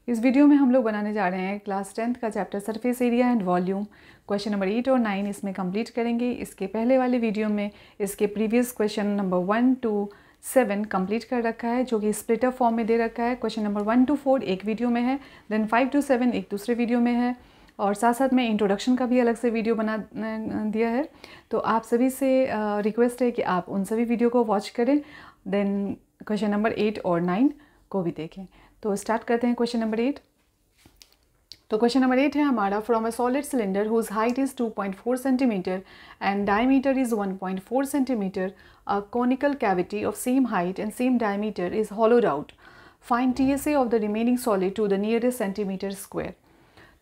इस वीडियो में हम लोग बनाने जा रहे हैं क्लास 10th का chapter surface area and volume. Question number 8 और 9 इसमें कंप्लीट करेंगे। इसके पहले वाले वीडियो में इसके previous question number 1 to 7 complete कर रखा है, जो कि स्प्लिटर फॉर्म में दे रखा है। क्वेश्चन नंबर 1 to 4 एक वीडियो में है, देन 5 to 7 एक दूसरे वीडियो में है, और साथ साथ में इंट्रोडक्शन का भी अलग से वीडियो बना दिया है। तो आप सभी से रिक्वेस्ट है कि आप उन सभी वीडियो को वॉच करें, देन क्वेश्चन नंबर 8 और 9 को भी देखें। तो स्टार्ट करते हैं क्वेश्चन नंबर 8। तो क्वेश्चन नंबर 8 है हमारा, from a solid cylinder whose height is 2.4 centimetre and diameter is 1.4 centimetre, a conical cavity of same height and same diameter is hollowed out, find TSA of the remaining solid to the nearest centimetre square.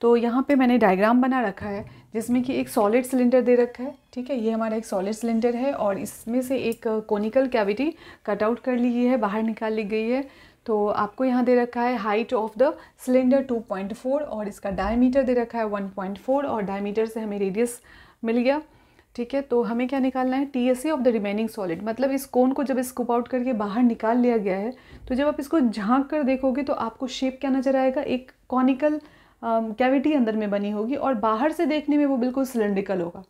तो यहाँ पे मैंने diagram बना रखा है जिसमें कि एक सॉलिड सिलेंडर दे रखा है। ठीक है, ये हमारा एक सॉलिड सिलेंडर है और इसमें से एक कोनिकल कैविटी कट आउट कर ली है, बाहर निकाल ली गई है। तो आपको यहाँ दे रखा है हाइट ऑफ द सिलेंडर 2.4 और इसका डायमीटर दे रखा है 1.4 और डायमीटर से हमें रेडियस मिल गया। ठीक है, तो हमें क्या निकालना है, TSA of the remaining solid. मतलब इस कोन को जब स्कूप आउट करके बाहर निकाल लिया गया है, तो जब आप इसको झांक कर देखोगे तो आपको शेप क्या नज़र आएगा, एक कॉनिकल कैविटी अंदर में बनी होगी और बाहर से देखने में वो बिल्कुल सिलेंड्रिकल होगा।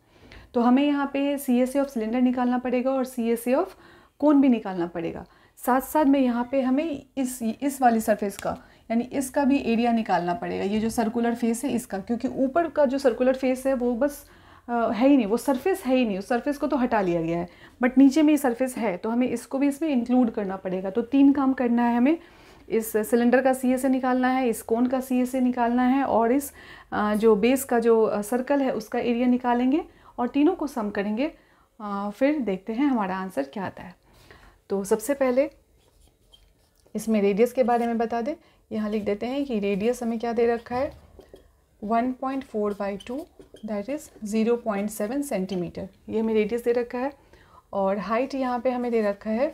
तो हमें यहाँ पे CSA ऑफ सिलेंडर निकालना पड़ेगा और CSA ऑफ कोन भी निकालना पड़ेगा। साथ साथ में यहाँ पे हमें इस वाली सरफेस का, यानी इसका भी एरिया निकालना पड़ेगा, ये जो सर्कुलर फेस है इसका, क्योंकि ऊपर का जो सर्कुलर फेस है वो बस है ही नहीं, वो सरफेस है ही नहीं, उस सरफेस को तो हटा लिया गया है, बट नीचे में ये सरफेस है, तो हमें इसको भी इसमें इंक्लूड करना पड़ेगा। तो 3 काम करना है हमें, इस सिलेंडर का CSA निकालना है, इस कोन का CSA निकालना है और इस जो बेस का जो सर्कल है उसका एरिया निकालेंगे और तीनों को सम करेंगे। फिर देखते हैं हमारा आंसर क्या आता है। तो सबसे पहले इसमें रेडियस के बारे में बता दें। यहाँ लिख देते हैं कि रेडियस हमें क्या दे रखा है, 1.4/2 दैट इज़ 0.7 सेंटीमीटर, ये हमें रेडियस दे रखा है। और हाइट यहाँ पे हमें दे रखा है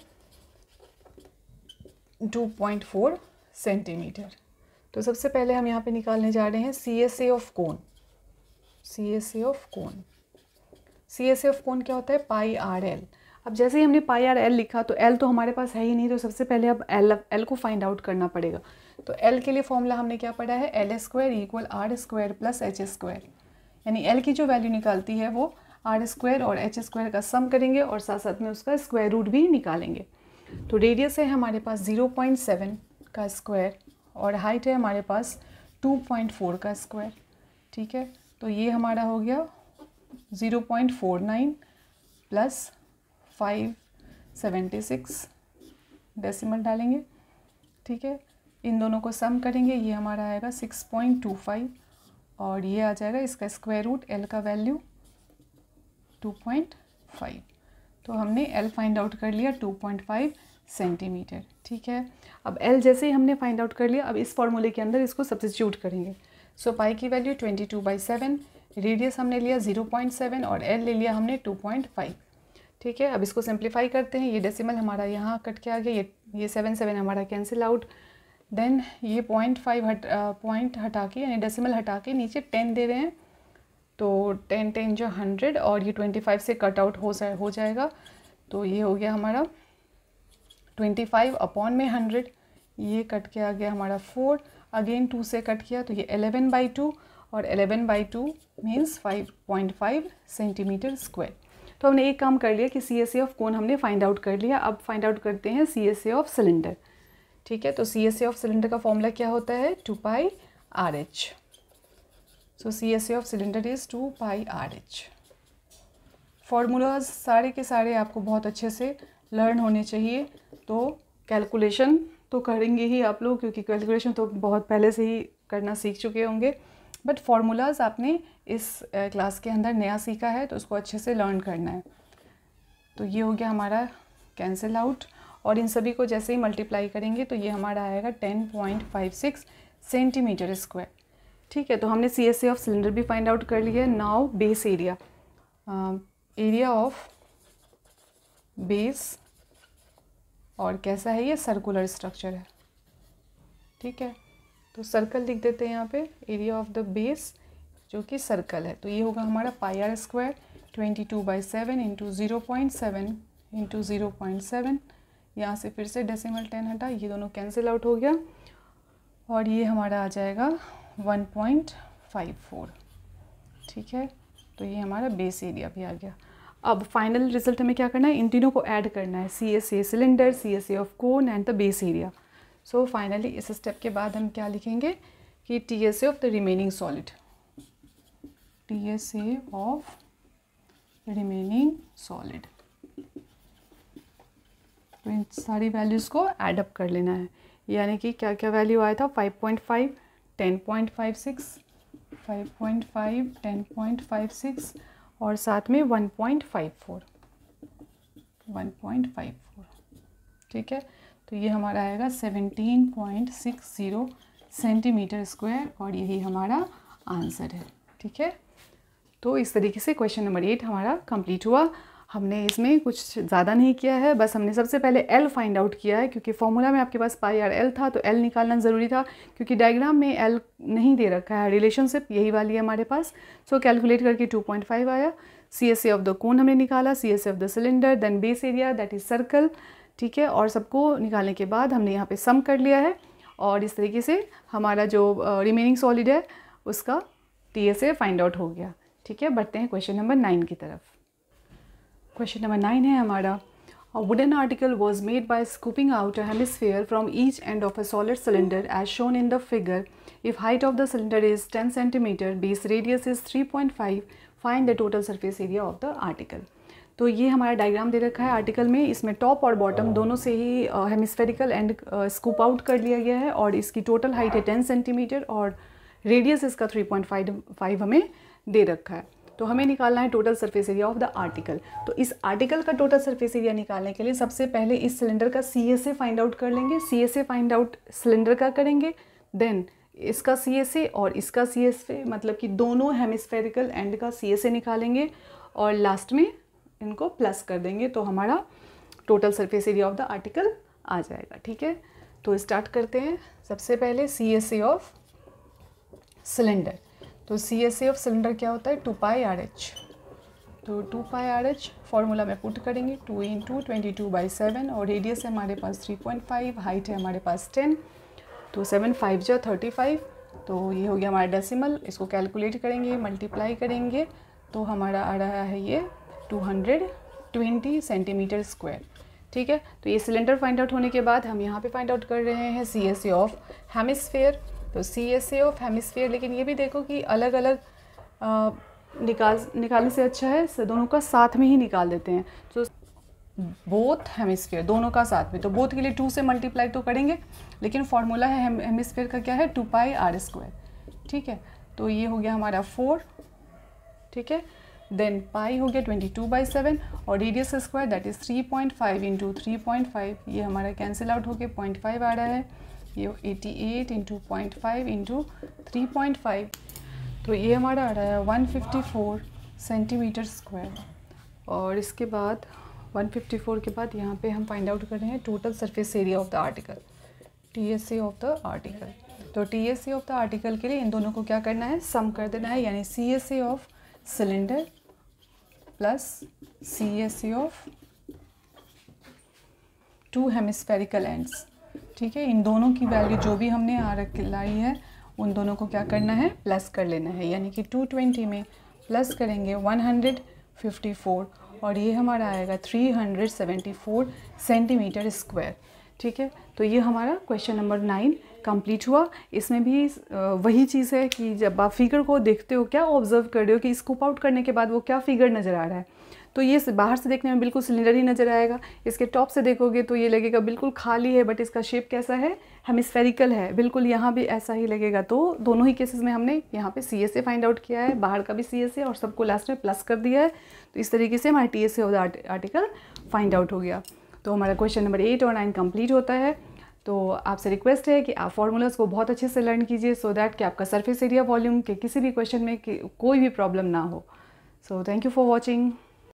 2.4 सेंटीमीटर। तो सबसे पहले हम यहाँ पे निकालने जा रहे हैं CSA of cone. CSA of cone, CSA of cone क्या होता है, πRL। अब जैसे ही हमने πRL लिखा तो L तो हमारे पास है ही नहीं, तो सबसे पहले अब L को फाइंड आउट करना पड़ेगा। तो L के लिए फॉर्मूला हमने क्या पढ़ा है, LS² = R² + HS², यानी L की जो वैल्यू निकालती है वो R² और H² का सम करेंगे और साथ साथ में उसका स्क्वायर रूट भी निकालेंगे। तो रेडियस है हमारे पास 0.7 का स्क्वायर और हाइट है हमारे पास 2.4 का स्क्वायर। ठीक है, तो ये हमारा हो गया 0.49 + 576 डेसिमल डालेंगे। ठीक है, इन दोनों को सम करेंगे, ये हमारा आएगा 6.25 और ये आ जाएगा इसका स्क्वायर रूट, L का वैल्यू 2.5। तो हमने L फाइंड आउट कर लिया 2.5 सेंटीमीटर। ठीक है, अब L जैसे ही हमने फाइंड आउट कर लिया, अब इस फॉर्मूले के अंदर इसको सब्स्टिट्यूट करेंगे। सो पाई की वैल्यू 22/7, रेडियस हमने लिया 0.7 और L ले लिया हमने 2.5। ठीक है, अब इसको सिंप्लीफाई करते हैं। ये डेसिमल हमारा यहाँ कट के आ गया, ये 7 हमारा कैंसिल आउट। देन ये 0.5 हटा के, यानी डेसिमल हटा के नीचे 10 दे रहे हैं, तो 10 10 जो 100 और ये 25 से कट आउट हो जाएगा। तो ये हो गया हमारा 25/100, ये कट के आ गया हमारा 4, अगेन 2 से कट किया तो ये 11/2 और 11/2 मीन्स 5.5 सेंटीमीटर स्क्वायर। तो हमने एक काम कर लिया कि CSA ऑफ कोन हमने फाइंड आउट कर लिया। अब फाइंड आउट करते हैं CSA ऑफ सिलेंडर। ठीक है, तो CSA ऑफ सिलेंडर का फॉर्मूला क्या होता है, 2πRH। So CSA of cylinder is 2πRH। Formulas सारे के सारे आपको बहुत अच्छे से लर्न होने चाहिए। तो कैलकुलेशन तो करेंगे ही आप लोग, क्योंकि कैलकुलेशन तो बहुत पहले से ही करना सीख चुके होंगे, बट फार्मूलाज आपने इस क्लास के अंदर नया सीखा है तो उसको अच्छे से लर्न करना है। तो ये हो गया हमारा कैंसिल आउट और इन सभी को जैसे ही मल्टीप्लाई करेंगे तो ये हमारा आएगा 10.56 सेंटीमीटर स्क्वायर। ठीक है, तो हमने CSA ऑफ सिलेंडर भी फाइंड आउट कर लिया है। Now base area, area of base, और कैसा है ये, सर्कुलर स्ट्रक्चर है। ठीक है, तो सर्कल लिख देते हैं यहाँ पे, एरिया ऑफ द बेस जो कि सर्कल है। तो ये होगा हमारा πR², 22/7 × 0.7 × 0.7, यहाँ से फिर से डेसिमल 10 हटा, ये दोनों कैंसिल आउट हो गया और ये हमारा आ जाएगा 1.54। ठीक है, तो ये हमारा बेस एरिया भी आ गया। अब फाइनल रिजल्ट हमें क्या करना है, इन तीनों को ऐड करना है, CSA cylinder, CSA of cone and the base area. So finally इस स्टेप के बाद हम क्या लिखेंगे कि TSA of the remaining solid, TSA of remaining solid. तो इन सारी वैल्यूज़ को ऐड अप कर लेना है, यानी कि क्या क्या वैल्यू आया था, 5.5, 10.56, 5.5, 10.56 और साथ में 1.54। ठीक है, तो ये हमारा आएगा 17.60 सेंटीमीटर स्क्वायर और यही हमारा आंसर है। ठीक है, तो इस तरीके से क्वेश्चन नंबर 8 हमारा कंप्लीट हुआ। हमने इसमें कुछ ज़्यादा नहीं किया है, बस हमने सबसे पहले L फाइंड आउट किया है, क्योंकि फॉर्मूला में आपके पास पाई आर L था तो L निकालना ज़रूरी था, क्योंकि डायग्राम में L नहीं दे रखा है, रिलेशनशिप यही वाली है हमारे पास। सो कैलकुलेट करके 2.5 आया। CSA ऑफ द कोन हमने निकाला, CSA of the cylinder, then base area that is circle. ठीक है, और सबको निकालने के बाद हमने यहाँ पे सम कर लिया है और इस तरीके से हमारा जो रिमेनिंग सॉलिड है उसका TSA फाइंड आउट हो गया। ठीक है, बढ़ते हैं क्वेश्चन नंबर 9 की तरफ। क्वेश्चन नंबर 9 है हमारा, A wooden article was made by scooping out a hemisphere from each end of a solid cylinder as shown in the figure. If height of the cylinder is 10 cm, base radius is 3.5, find the total surface area of the article. तो ये हमारा diagram दे रखा है article में, इसमें top और bottom दोनों से ही हेमिस्फेरिकल एंड स्कूप आउट कर लिया गया है और इसकी टोटल हाइट है 10 सेंटीमीटर और रेडियस इसका 3.5 हमें दे रखा है। तो हमें निकालना है total surface area of the article. तो इस आर्टिकल का टोटल सरफेस एरिया निकालने के लिए सबसे पहले इस सिलेंडर का CSA फाइंड आउट कर लेंगे। CSA फाइंड आउट सिलेंडर का करेंगे, देन इसका CSA और इसका CSA, मतलब कि दोनों हेमिस्फेरिकल एंड का CSA निकालेंगे और लास्ट में इनको प्लस कर देंगे, तो हमारा total surface area of the article आ जाएगा। ठीक है, तो स्टार्ट करते हैं। सबसे पहले CSA ऑफ सिलेंडर, तो CSA ऑफ सिलेंडर क्या होता है, 2πRH। तो 2πRH फॉर्मूला में पुट करेंगे, 2 × 22/7 और रेडियस है हमारे पास 3.5, हाइट है हमारे पास 10, तो 7 5 जा 35, तो ये हो गया हमारा डेसिमल। इसको कैलकुलेट करेंगे, मल्टीप्लाई करेंगे तो हमारा आ रहा है ये 220 सेंटीमीटर स्क्वायर। ठीक है, तो ये सिलेंडर फाइंड आउट होने के बाद हम यहाँ पे फाइंड आउट कर रहे हैं CSA ऑफ हेमिस्फेयर। तो CSA ऑफ हेमिस्फेयर, लेकिन ये भी देखो कि अलग अलग निकालने से अच्छा है दोनों का साथ में ही निकाल देते हैं। तो बोथ हेमिस्फेयर, दोनों का साथ में, तो बोथ के लिए 2 से मल्टीप्लाई तो करेंगे, लेकिन फॉर्मूला है हेमिस्फेयर का क्या है, 2πr²। ठीक है, तो ये हो गया हमारा 4। ठीक है, देन पाई हो गया 22/7 और रेडियस स्क्वायर दैट इज़ 3.5 × 3.5, ये हमारा कैंसिल आउट हो गया 0.5 आ रहा है, ये 88 × 0.5 × 3.5, तो ये हमारा आ रहा है 154 सेंटीमीटर स्क्वायर। और इसके बाद 154 के बाद यहाँ पे हम फाइंड आउट कर रहे हैं total surface area of the article, TSA of the article. तो TSA ऑफ द आर्टिकल के लिए इन दोनों को क्या करना है, सम कर देना है, यानी CSA of cylinder plus CSA of 2 hemispherical ends. ठीक है, इन दोनों की वैल्यू जो भी हमने लाई है उन दोनों को क्या करना है, प्लस कर लेना है, यानी कि 220 में प्लस करेंगे 154 और ये हमारा आएगा 374 सेंटीमीटर स्क्वायर। ठीक है, तो ये हमारा क्वेश्चन नंबर 9 कंप्लीट हुआ। इसमें भी वही चीज़ है कि जब आप फिगर को देखते हो, क्या ऑब्जर्व कर रहे हो कि स्कूप आउट करने के बाद वो क्या फिगर नज़र आ रहा है। तो ये बाहर से देखने में बिल्कुल सिलेंडर ही नज़र आएगा, इसके टॉप से देखोगे तो ये लगेगा बिल्कुल खाली है, बट इसका शेप कैसा है, हेमिस्फेरिकल है, बिल्कुल यहाँ भी ऐसा ही लगेगा। तो दोनों ही केसेस में हमने यहाँ पे CSA फाइंड आउट किया है, बाहर का भी CSA और सबको लास्ट में प्लस कर दिया है। तो इस तरीके से हमारा TSA of the article find out हो गया। तो हमारा क्वेश्चन नंबर 8 और 9 कंप्लीट होता है। तो आपसे रिक्वेस्ट है कि आप फॉर्मूलाज को बहुत अच्छे से लर्न कीजिए, सो दैट कि आपका सरफेस एरिया वॉल्यूम के किसी भी क्वेश्चन में कोई भी प्रॉब्लम ना हो। So thank you for watching.